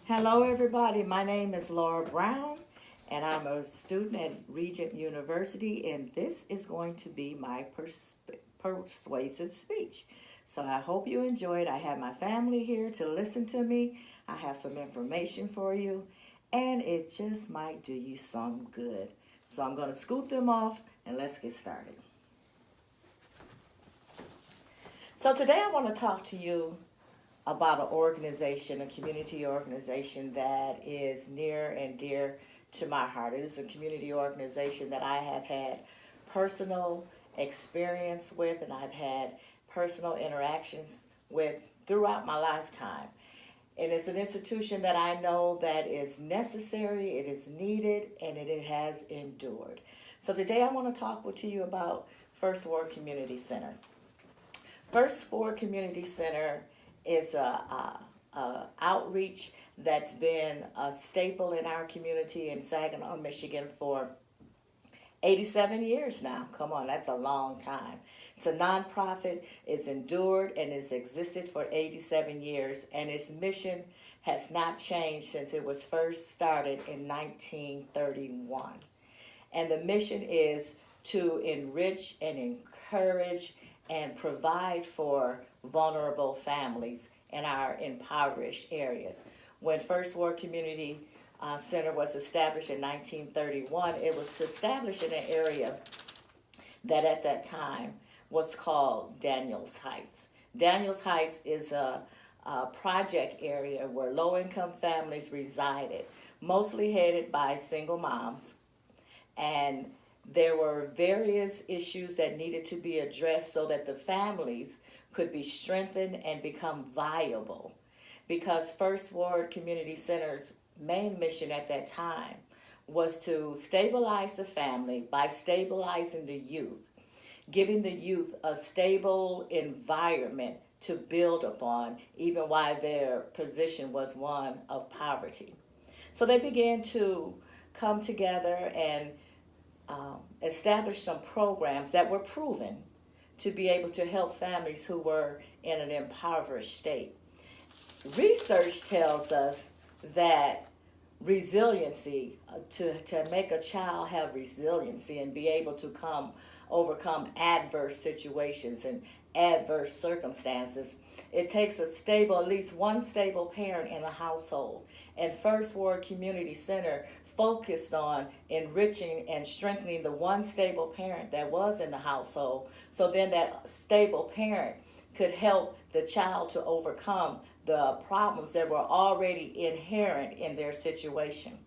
Hello, everybody. My name is Laura Brown, and I'm a student at Regent University, and this is going to be my persuasive speech. So I hope you enjoy it. I have my family here to listen to me. I have some information for you, and it just might do you some good. So I'm going to scoot them off, and let's get started. So today I want to talk to you about an organization, a community organization that is near and dear to my heart. It is a community organization that I have had personal experience with and I've had personal interactions with throughout my lifetime. And it's an institution that I know that is necessary, it is needed, and it has endured. So today I want to talk to you about First Ward Community Center. First Ward Community Center is a outreach that's been a staple in our community in Saginaw, Michigan for 87 years now. Come on, that's a long time. It's a nonprofit, it's endured, and it's existed for 87 years, and its mission has not changed since it was first started in 1931. And the mission is to enrich and encourage and provide for vulnerable families in our impoverished areas. When First Ward Community Center was established in 1931, it was established in an area that at that time was called Daniels Heights. Daniels Heights is a project area where low-income families resided, mostly headed by single moms, and there were various issues that needed to be addressed so that the families could be strengthened and become viable. Because First Ward Community Center's main mission at that time was to stabilize the family by stabilizing the youth, giving the youth a stable environment to build upon, even while their position was one of poverty. So they began to come together and establish some programs that were proven to be able to help families who were in an impoverished state. Research tells us that resiliency, to make a child have resiliency and be able to overcome adverse situations and adverse circumstances, it takes a stable, at least one stable parent in the household. And First Ward Community Center focused on enriching and strengthening the one stable parent that was in the household, so then that stable parent could help the child to overcome the problems that were already inherent in their situation.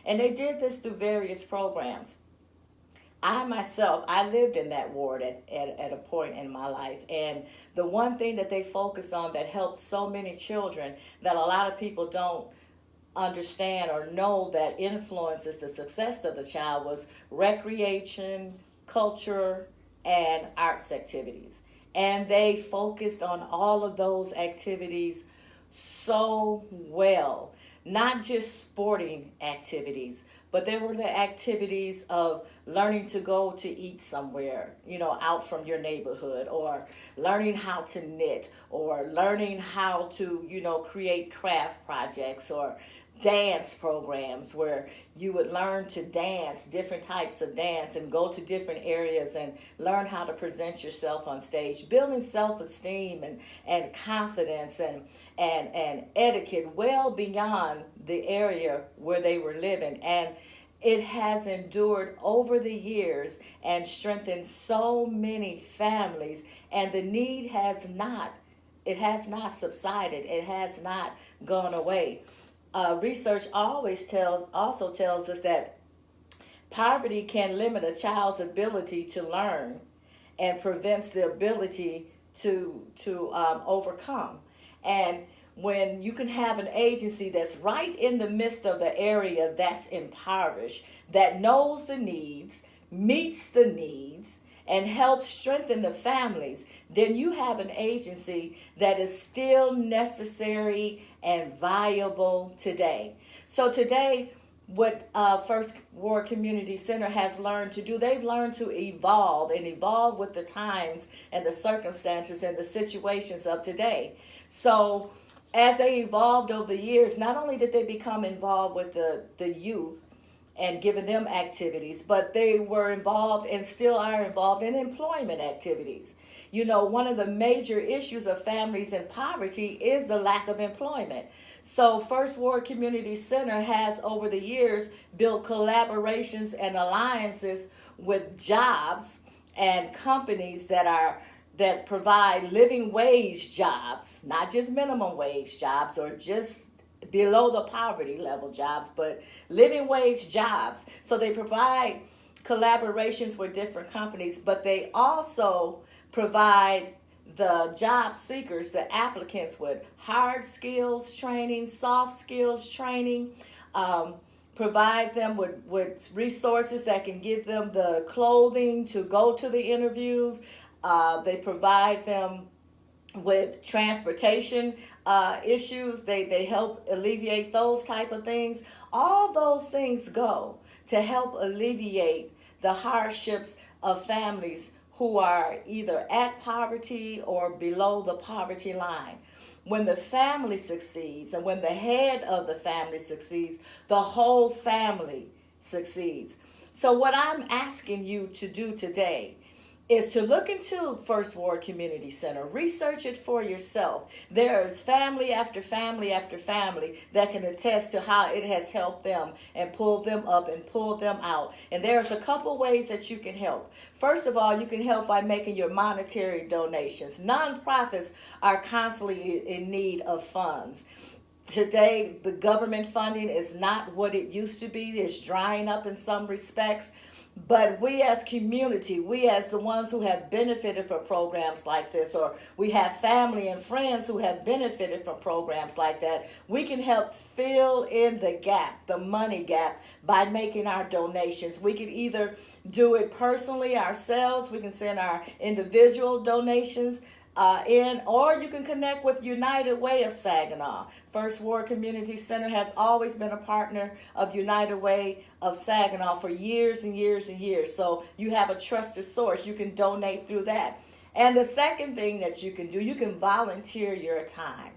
And they did this through various programs. I lived in that ward at a point in my life. And the one thing that they focused on that helped so many children that a lot of people don't understand or know that influences the success of the child was recreation, culture, and arts activities. And they focused on all of those activities so well. Not just sporting activities, but there were the activities of learning to go to eat somewhere, out from your neighborhood, or learning how to knit, or learning how to, create craft projects, or dance programs where you would learn to dance, different types of dance, and go to different areas and learn how to present yourself on stage, building self-esteem and confidence and etiquette well beyond the area where they were living. And it has endured over the years and strengthened so many families, and the need has not subsided. It has not gone away. Research also tells us that poverty can limit a child's ability to learn and prevents the ability to overcome. And when you can have an agency that's right in the midst of the area that's impoverished, that knows the needs, meets the needs, and helps strengthen the families, then you have an agency that is still necessary and viable today. So today, what First Ward Community Center has learned to do, they've learned to evolve with the times and the circumstances and the situations of today. So as they evolved over the years, not only did they become involved with the youth and giving them activities, but they were involved and still are involved in employment activities. You know, one of the major issues of families in poverty is the lack of employment. So First Ward Community Center has over the years built collaborations and alliances with jobs and companies that provide living wage jobs, not just minimum wage jobs or just below the poverty level jobs, but living wage jobs. So they provide collaborations with different companies, but they also provide the job seekers, the applicants, with hard skills training, soft skills training, provide them with resources that can give them the clothing to go to the interviews. They provide them with transportation issues. They help alleviate those type of things. All those things go to help alleviate the hardships of families who are either at poverty or below the poverty line. When the family succeeds and when the head of the family succeeds, the whole family succeeds. So what I'm asking you to do today is to look into First Ward Community Center. Research it for yourself. There's family after family after family that can attest to how it has helped them and pulled them up and pulled them out. And there's a couple ways that you can help. First of all, you can help by making your monetary donations. Nonprofits are constantly in need of funds. Today, the government funding is not what it used to be. It's drying up in some respects. But we as community, we as the ones who have benefited from programs like this, or we have family and friends who have benefited from programs like that, we can help fill in the gap, the money gap, by making our donations. We can either do it personally ourselves, we can send our individual donations in, or you can connect with United Way of Saginaw. First Ward Community Center has always been a partner of United Way of Saginaw for years and years and years. So you have a trusted source. You can donate through that. And the second thing that you can do, you can volunteer your time.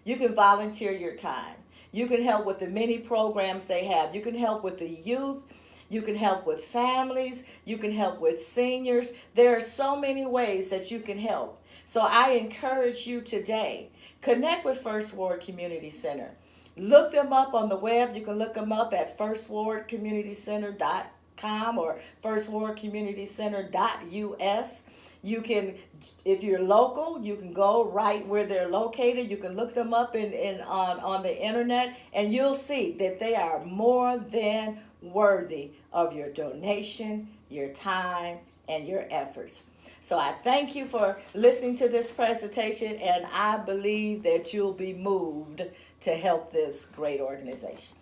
You can volunteer your time. You can help with the many programs they have. You can help with the youth. You can help with families. You can help with seniors. There are so many ways that you can help. So I encourage you today, connect with First Ward Community Center. Look them up on the web. You can look them up at firstwardcommunitycenter.com or firstwardcommunitycenter.us. You can, if you're local, you can go right where they're located. You can look them up on the internet, and you'll see that they are more than worthy of your donation, your time, and your efforts. So I thank you for listening to this presentation, and I believe that you'll be moved to help this great organization.